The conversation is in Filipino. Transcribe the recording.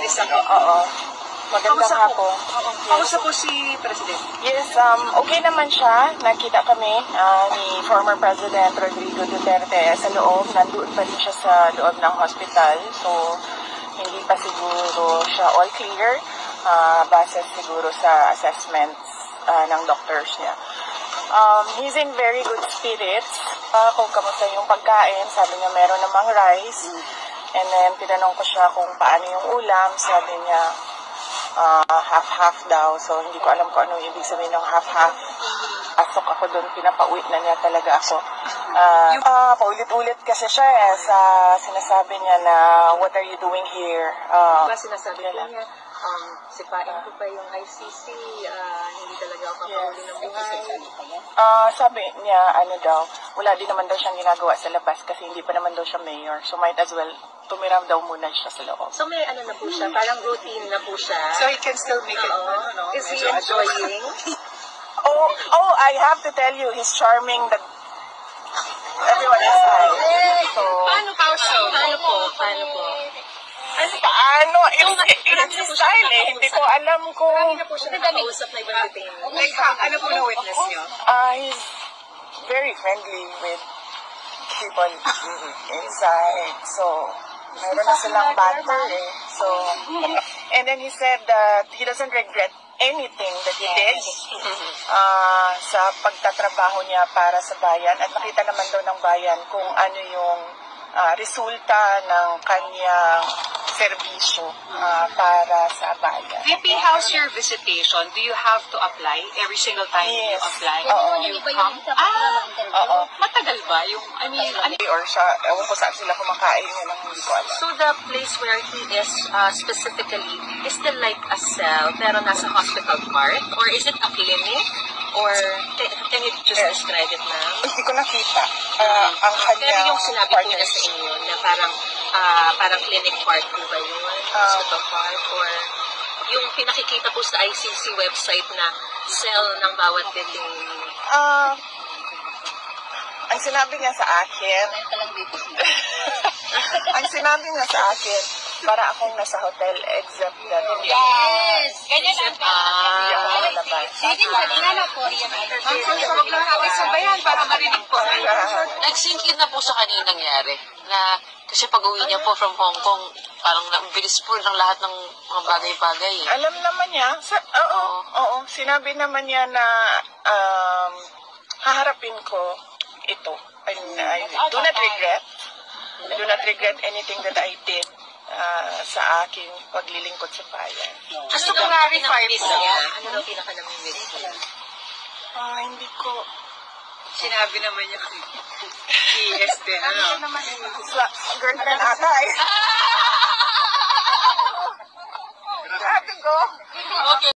Minister. Oo. Magandang hapon. Kamusta po si President? Yes, okay naman siya. Nakita kami ni former President Rodrigo Duterte sa loob. Nandoon pa rin siya sa loob ng hospital. So, hindi pa siguro siya all clear. Base siguro sa assessments ng doctors niya. He's in very good spirits. Kung kamusta yung pagkain, sabi niya meron namang rice. And then, tinanong ko siya kung paano yung ulam. Sabi niya, half-half daw. So, hindi ko alam kung ano yung ibig sabihin ng half-half. Asok ako doon, pinapauwi na niya talaga ako. Paulit-ulit kasi siya sa sinasabi niya na, what are you doing here? Diba sinasabi niya, sipain ko pa yung ICC, hindi talaga ako kapahuli ng buhay. Sabi niya, ano daw, wala din naman daw siyang ginagawa sa labas kasi hindi pa naman daw siya mayor. So, might as well tumiram daw muna siya sa loob. So may ano na po siya, parang routine na po siya. So he can still make it, Is he enjoying? Oh, I have to tell you, he's charming that everyone is so, Paano po? paano? It's his style eh. Hindi ko alam kung... Hindi na po siya nakakausap na ibang detainee. Like, ano po na-witness niyo? He's very friendly with people inside. So, meron na silang banter eh. So, and then he said that he doesn't regret anything that he did sa pagtatrabaho niya para sa bayan. At nakita naman daw ng bayan kung ano yung resulta ng kanyang serbisyo para sa bayan. VP, how's your visitation? Do you have to apply every single time you apply? You come? Oo. Matagal ba? Yung, I mean, Or siya, ewan ko saan sila kumakain, yun ang hindi ko alam. So the place where he is specifically, is still like a cell pero nasa hospital part? Or is it a clinic? Or can you just describe it, ma'am? Hindi ko nakita. Ang kanya Pero yung sinabi po niya sa inyo na parang clinic part po ba yun? Hospital part? Or yung pinakikita po sa ICC website na cell ng bawat detainee? Ang sinabi niya sa akin, ang sinabi niya sa akin, para akong nasa hotel except that Yes! Ganyan ang hindi ako malabas. Sige, kanina na po. huwag lang natin sabayan para marinig po. Nag-sink in na po sa kanina nangyari. Na, kasi pag-uwi niya po from Hong Kong, parang bilis po ng lahat ng mga bagay-bagay. Alam naman niya, oo, sinabi naman niya na haharapin ko ito. I do not regret. I do not regret anything that I did sa aking paglilingkod sa bayan. Just to clarify po, ano daw pinaka-namimiss niya? Hindi ko... Sinabi naman niya kay ES din, ano? Girlfriend ata eh.